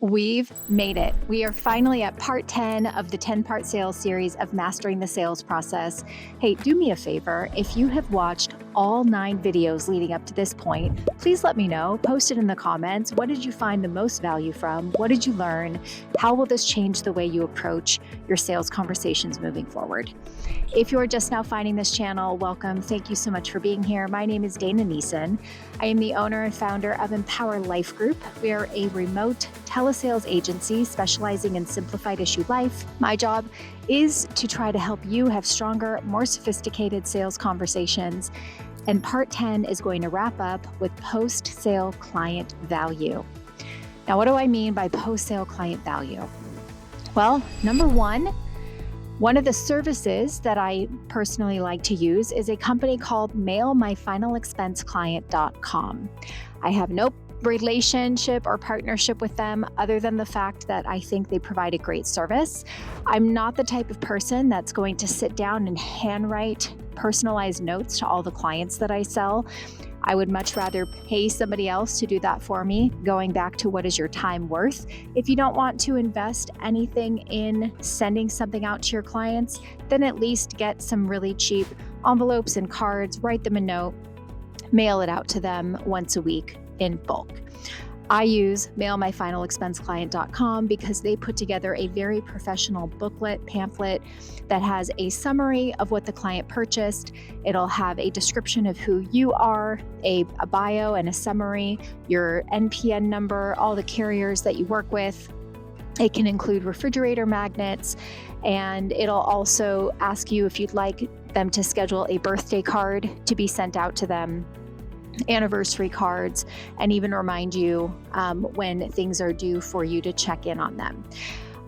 We've made it. We are finally at part 10 of the 10-part sales series of Mastering the Sales Process. Hey, do me a favor. If you have watched all 9 videos leading up to this point, please let me know. Post it in the comments. What did you find the most value from? What did you learn? How will this change the way you approach your sales conversations moving forward? If you're just now finding this channel, welcome. Thank you so much for being here. My name is Dana Neeson. I am the owner and founder of Empower Life Group. We are a remote telesales agency specializing in simplified issue life. My job is to try to help you have stronger, more sophisticated sales conversations. And part 10 is going to wrap up with post-sale client value. Now, what do I mean by post-sale client value? Well, number one of the services that I personally like to use is a company called MailMyFinalExpenseClient.com. I have no relationship or partnership with them other than the fact that I think they provide a great service. I'm not the type of person that's going to sit down and handwrite personalized notes to all the clients that I sell. I would much rather pay somebody else to do that for me, going back to what is your time worth. If you don't want to invest anything in sending something out to your clients, then at least get some really cheap envelopes and cards, write them a note, mail it out to them once a week in bulk. I use MailMyFinalExpenseClient.com because they put together a very professional pamphlet that has a summary of what the client purchased. It'll have a description of who you are, a bio and a summary, your NPN number, all the carriers that you work with. It can include refrigerator magnets, and it'll also ask you if you'd like them to schedule a birthday card to be sent out to them, anniversary cards, and even remind you when things are due for you to check in on them.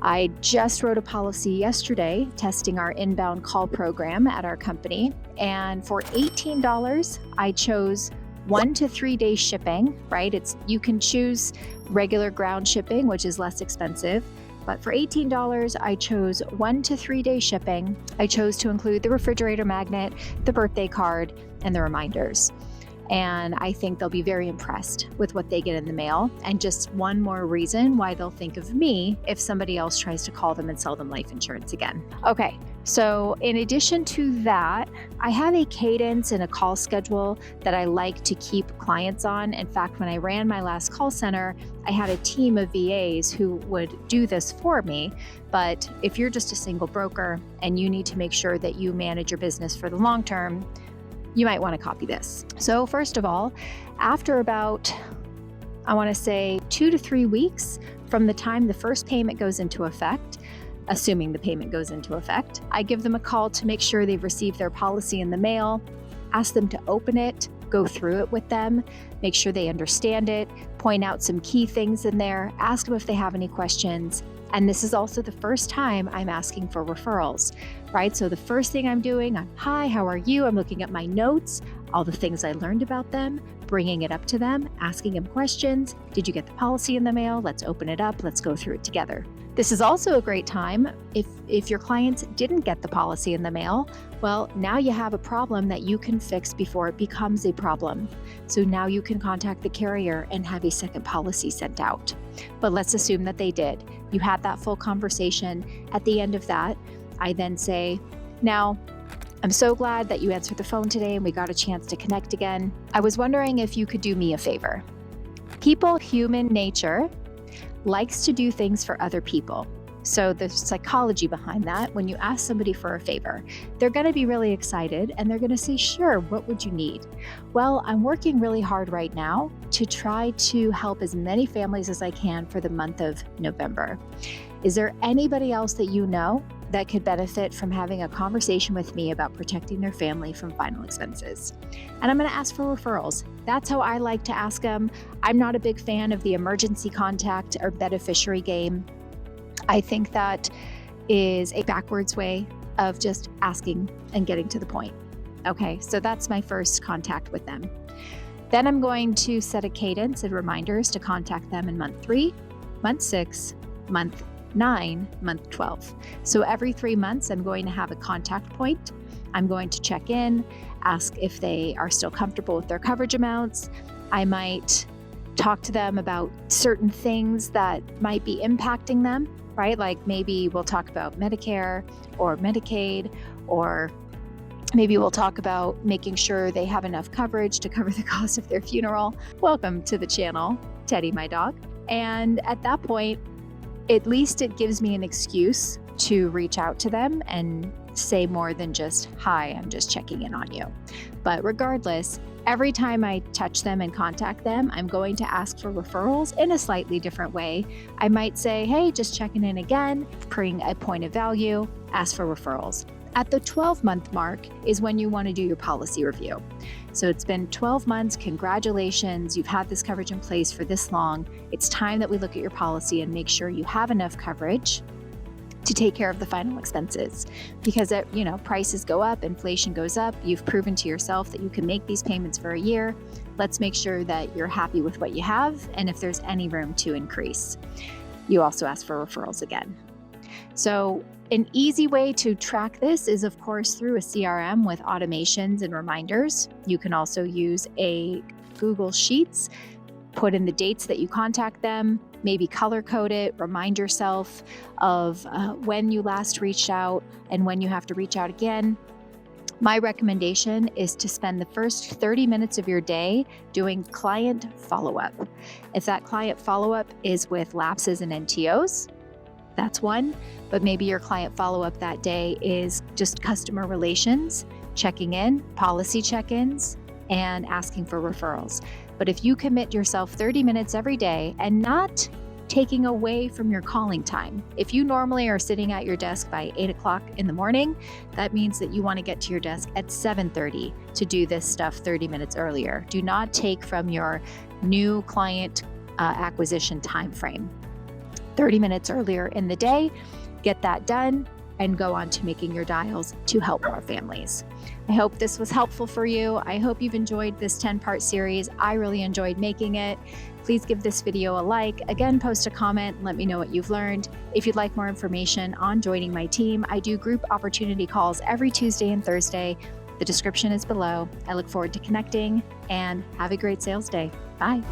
I just wrote a policy yesterday testing our inbound call program at our company, and for $18, I chose 1 to 3 day shipping, right? You can choose regular ground shipping, which is less expensive. But for $18, I chose 1 to 3 day shipping. I chose to include the refrigerator magnet, the birthday card, and the reminders. And I think they'll be very impressed with what they get in the mail. And just one more reason why they'll think of me if somebody else tries to call them and sell them life insurance again. Okay, so in addition to that, I have a cadence and a call schedule that I like to keep clients on. In fact, when I ran my last call center, I had a team of VAs who would do this for me. But if you're just a single broker and you need to make sure that you manage your business for the long term, you might want to copy this. So first of all, after about, I want to say 2 to 3 weeks from the time the first payment goes into effect, assuming the payment goes into effect, I give them a call to make sure they've received their policy in the mail, ask them to open it, go through it with them, make sure they understand it, point out some key things in there, ask them if they have any questions. And this is also the first time I'm asking for referrals, right? So the first thing I'm doing, hi, how are you? I'm looking at my notes, all the things I learned about them, bringing it up to them, asking them questions. Did you get the policy in the mail? Let's open it up. Let's go through it together. This is also a great time if your clients didn't get the policy in the mail. Well, now you have a problem that you can fix before it becomes a problem. So now you can contact the carrier and have a second policy sent out. But let's assume that they did. You had that full conversation. At the end of that, I then say, now, I'm so glad that you answered the phone today and we got a chance to connect again. I was wondering if you could do me a favor. Human nature likes to do things for other people. So the psychology behind that, when you ask somebody for a favor, they're going to be really excited and they're going to say, sure, what would you need? Well, I'm working really hard right now to try to help as many families as I can for the month of November. Is there anybody else that you know that could benefit from having a conversation with me about protecting their family from final expenses? And I'm going to ask for referrals. That's how I like to ask them. I'm not a big fan of the emergency contact or beneficiary game. I think that is a backwards way of just asking and getting to the point. Okay, so that's my first contact with them. Then I'm going to set a cadence and reminders to contact them in month 3, month 6, month 9, month 12. So every 3 months, I'm going to have a contact point. I'm going to check in, ask if they are still comfortable with their coverage amounts. I might talk to them about certain things that might be impacting them, right? Like maybe we'll talk about Medicare or Medicaid, or maybe we'll talk about making sure they have enough coverage to cover the cost of their funeral. Welcome to the channel, Teddy, my dog. And at that point, at least it gives me an excuse to reach out to them and say more than just, hi, I'm just checking in on you. But regardless, every time I touch them and contact them, I'm going to ask for referrals in a slightly different way. I might say, hey, just checking in again, bring a point of value, ask for referrals. At the 12-month mark is when you want to do your policy review. So it's been 12 months, congratulations, you've had this coverage in place for this long. It's time that we look at your policy and make sure you have enough coverage to take care of the final expenses. Because prices go up, inflation goes up, you've proven to yourself that you can make these payments for a year. Let's make sure that you're happy with what you have and if there's any room to increase. You also ask for referrals again. So an easy way to track this is, of course, through a CRM with automations and reminders. You can also use a Google Sheets, put in the dates that you contact them, maybe color code it, remind yourself of when you last reached out and when you have to reach out again. My recommendation is to spend the first 30 minutes of your day doing client follow-up. If that client follow-up is with lapses and NTOs, that's one, but maybe your client follow-up that day is just customer relations, checking in, policy check-ins, and asking for referrals. But if you commit yourself 30 minutes every day and not taking away from your calling time, if you normally are sitting at your desk by 8 o'clock in the morning, that means that you want to get to your desk at 7:30 to do this stuff 30 minutes earlier. Do not take from your new client acquisition time frame. 30 minutes earlier in the day, get that done, and go on to making your dials to help more families. I hope this was helpful for you. I hope you've enjoyed this 10-part series. I really enjoyed making it. Please give this video a like. Again, post a comment, let me know what you've learned. If you'd like more information on joining my team, I do group opportunity calls every Tuesday and Thursday. The description is below. I look forward to connecting and have a great sales day. Bye.